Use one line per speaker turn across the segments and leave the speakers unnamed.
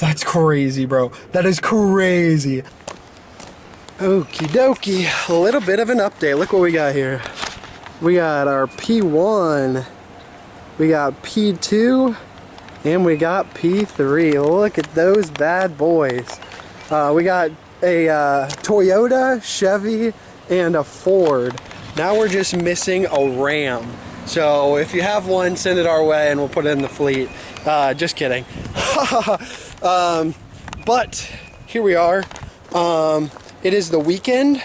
That's crazy, bro. That is crazy. Okie dokie, a little bit of an update. Look what we got here. We got our P1, we got P2, and we got P3. Look at those bad boys. We got a Toyota, Chevy, and a Ford. Now we're just missing a Ram. So if you have one, send it our way and we'll put it in the fleet. Just kidding. But here we are. It is the weekend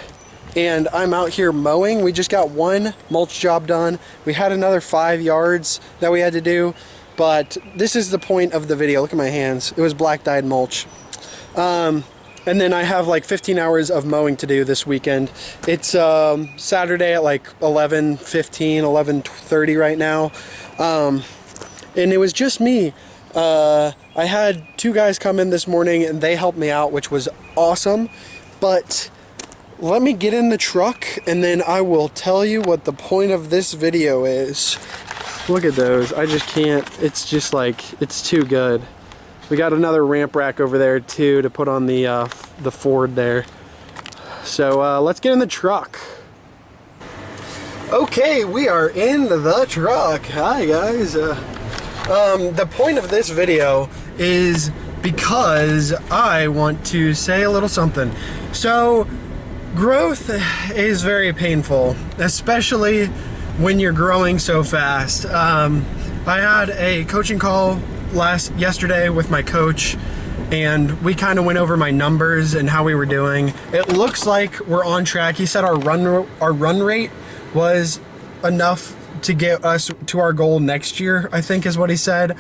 and I'm out here mowing. We just got one mulch job done. We had another 5 yards that we had to do, but this is the point of the video. Look at my hands. It was black dyed mulch. And then I have like 15 hours of mowing to do this weekend. It's Saturday at like 11:15, 11:30 right now. And it was just me. I had 2 guys come in this morning and they helped me out, which was awesome. But let me get in the truck and then I will tell you what the point of this video is. Look at those. I just can't. It's just like, it's too good. We got another ramp rack over there too to put on the Ford there. So let's get in the truck. Okay, we are in the truck. Hi guys. The point of this video is because I want to say a little something. So growth is very painful, especially when you're growing so fast. I had a coaching call yesterday with my coach and we kind of went over my numbers and how we were doing. It looks like we're on track. He said our run rate was enough to get us to our goal next year, I think is what he said.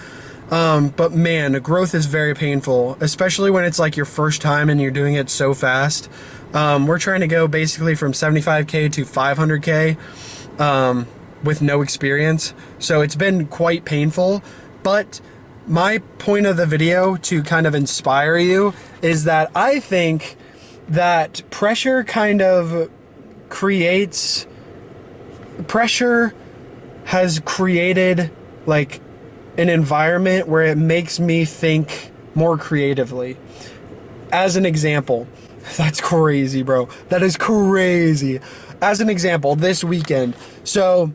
But man, growth is very painful, especially when it's like your first time and you're doing it so fast. We're trying to go basically from 75K to 500K with no experience. So it's been quite painful, but my point of the video to kind of inspire you is that I think that pressure has created like an environment where it makes me think more creatively. As an example, that's crazy, bro. That is crazy. As an example, this weekend, so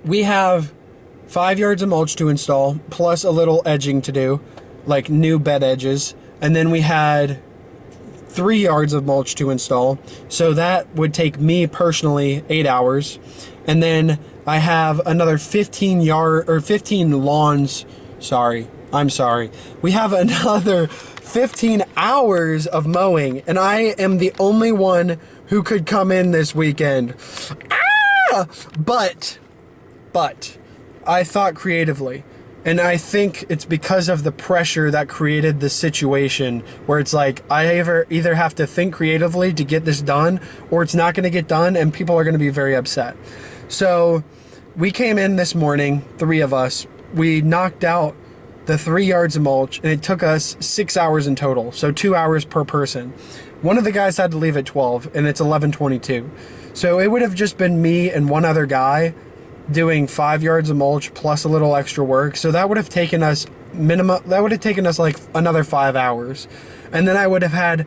we have 5 yards of mulch to install, plus a little edging to do, like new bed edges. And then we had 3 yards of mulch to install. So that would take me personally 8 hours. And then I have another 15 lawns. I'm sorry. We have another 15 hours of mowing, and I am the only one who could come in this weekend. But I thought creatively, and I think it's because of the pressure that created the situation where it's like I either have to think creatively to get this done, or it's not going to get done and people are going to be very upset. So we came in this morning, 3 of us. We knocked out the 3 yards of mulch, and it took us 6 hours in total, so 2 hours per person. One of the guys had to leave at 12, and it's 11:22. So it would have just been me and one other guy doing 5 yards of mulch plus a little extra work. So that would have taken us like another 5 hours. And then I would have had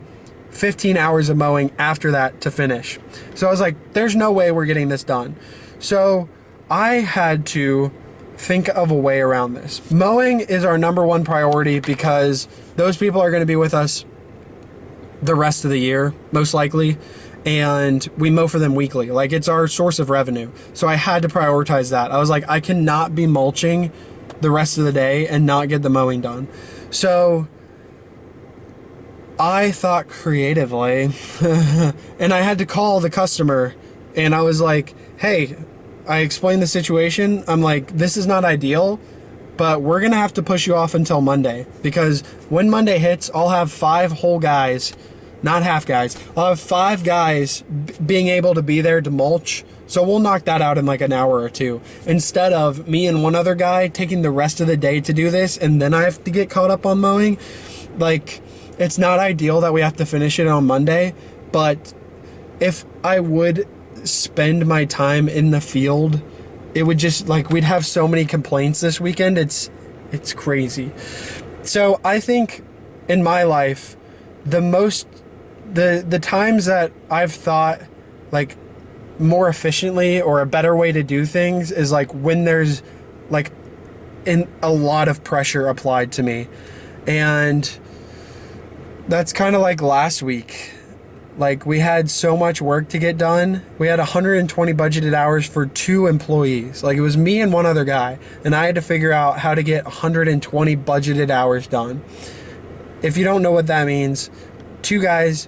15 hours of mowing after that to finish. So I was like, there's no way we're getting this done. So I had to think of a way around this. Mowing is our #1 priority because those people are going to be with us the rest of the year, most likely. And we mow for them weekly. Like, it's our source of revenue. So I had to prioritize that. I was like, I cannot be mulching the rest of the day and not get the mowing done. So I thought creatively and I had to call the customer and I was like, hey, I explained the situation. I'm like, this is not ideal, but we're going to have to push you off until Monday, because when Monday hits, I'll have 5 whole guys, not half guys. I'll have 5 guys being able to be there to mulch. So we'll knock that out in like an hour or 2, instead of me and one other guy taking the rest of the day to do this. And then I have to get caught up on mowing. Like, it's not ideal that we have to finish it on Monday, but if I would spend my time in the field, it would just, like, we'd have so many complaints this weekend. It's crazy. So I think in my life, the times that I've thought like more efficiently or a better way to do things is like when there's like a lot of pressure applied to me. And that's kind of like last week. Like, we had so much work to get done. We had 120 budgeted hours for 2 employees. Like, it was me and one other guy, and I had to figure out how to get 120 budgeted hours done. If you don't know what that means, 2 guys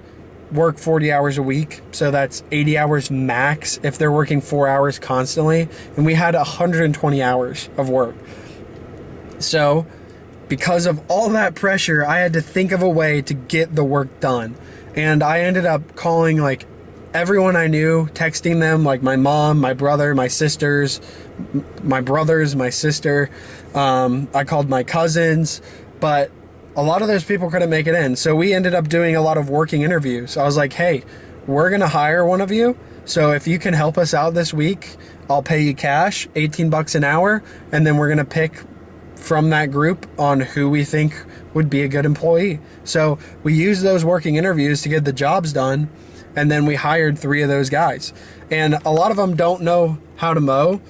work 40 hours a week, so that's 80 hours max if they're working 4 hours constantly, and we had 120 hours of work. So because of all that pressure, I had to think of a way to get the work done. And I ended up calling like everyone I knew, texting them, like my mom, my brother, my sisters, my sister. I called my cousins, but a lot of those people couldn't make it in. So we ended up doing a lot of working interviews. I was like, hey, we're going to hire one of you. So if you can help us out this week, I'll pay you cash, $18 an hour. And then we're going to pick from that group on who we think would be a good employee. So we used those working interviews to get the jobs done, and then we hired 3 of those guys. And a lot of them don't know how to mow.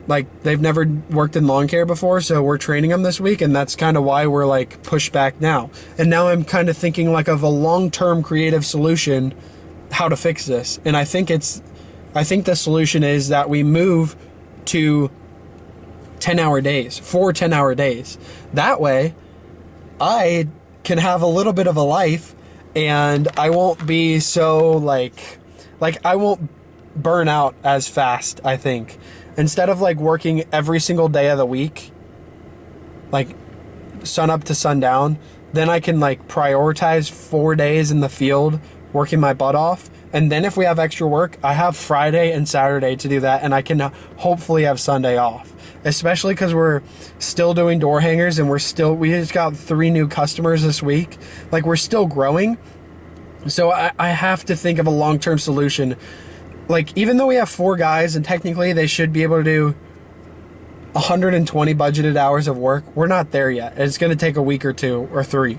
Like, they've never worked in lawn care before, so we're training them this week, and that's kind of why we're like pushed back now. And now I'm kind of thinking like of a long-term creative solution, how to fix this. And I think the solution is that we move to 10-hour days, 4 10-hour days. That way, I can have a little bit of a life, and I won't be so like I won't burn out as fast, I think. Instead of like working every single day of the week, like sun up to sundown, then I can like prioritize 4 days in the field working my butt off. And then if we have extra work, I have Friday and Saturday to do that, and I can hopefully have Sunday off. Especially because we're still doing door hangers, and we just got 3 new customers this week. Like, we're still growing. So I have to think of a long-term solution. Like, even though we have 4 guys and technically they should be able to do 120 budgeted hours of work, we're not there yet. It's going to take a week or 2 or 3.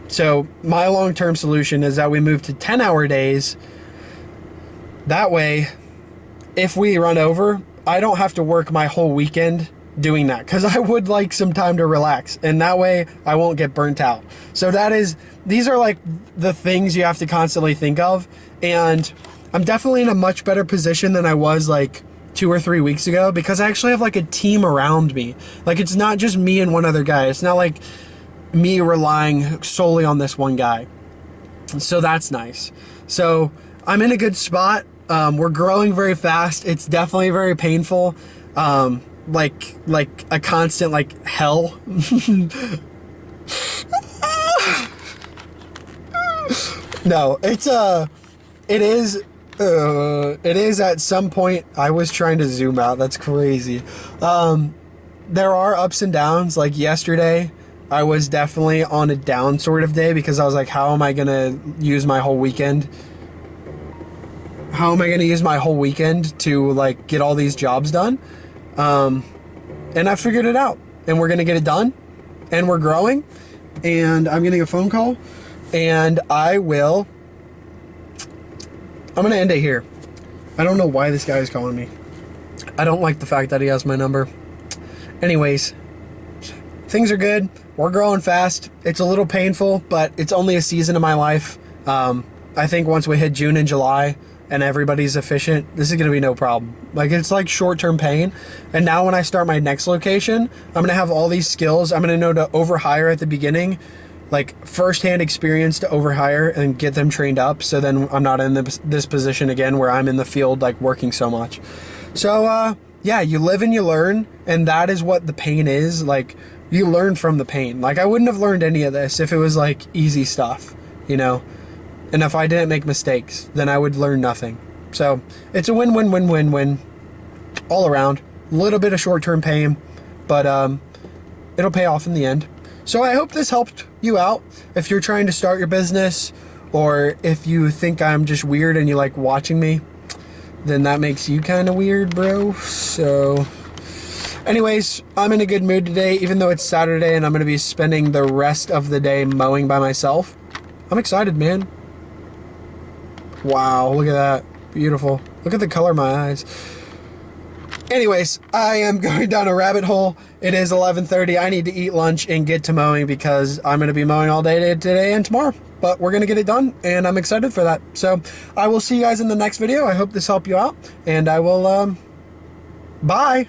So my long-term solution is that we move to 10-hour days. That way, if we run over, I don't have to work my whole weekend doing that, because I would like some time to relax, and that way I won't get burnt out. So these are like the things you have to constantly think of, and I'm definitely in a much better position than I was like 2 or 3 weeks ago, because I actually have like a team around me. Like, it's not just me and one other guy. It's not like me relying solely on this one guy. So that's nice. So I'm in a good spot. We're growing very fast. It's definitely very painful. Like a constant like hell. No, it is at some point. I was trying to zoom out. That's crazy. There are ups and downs. Like yesterday, I was definitely on a down sort of day, because I was like, how am I going to use my whole weekend? How am I going to use my whole weekend to like get all these jobs done? And I figured it out, and we're going to get it done, and we're growing, and I'm getting a phone call, and I'm going to end it here. I don't know why this guy is calling me. I don't like the fact that he has my number. Anyways, things are good. We're growing fast. It's a little painful, but it's only a season of my life. I think once we hit June and July and everybody's efficient, this is going to be no problem. Like, it's like short-term pain. And now when I start my next location, I'm going to have all these skills. I'm going to know to overhire at the beginning, like first-hand experience to overhire and get them trained up. So then I'm not in this position again where I'm in the field, like working so much. So, yeah, you live and you learn. And that is what the pain is. Like, you learn from the pain. Like, I wouldn't have learned any of this if it was like easy stuff, you know? And if I didn't make mistakes, then I would learn nothing. So it's a win-win-win-win-win all around. A little bit of short-term pain, but it'll pay off in the end. So I hope this helped you out. If you're trying to start your business, or if you think I'm just weird and you like watching me, then that makes you kind of weird, bro. So Anyways, I'm in a good mood today, even though it's Saturday and I'm going to be spending the rest of the day mowing by myself. I'm excited, man. Wow, look at that. Beautiful. Look at the color of my eyes. Anyways, I am going down a rabbit hole. It is 11:30. I need to eat lunch and get to mowing because I'm going to be mowing all day today and tomorrow. But we're going to get it done, and I'm excited for that. So I will see you guys in the next video. I hope this helped you out, and I will, bye.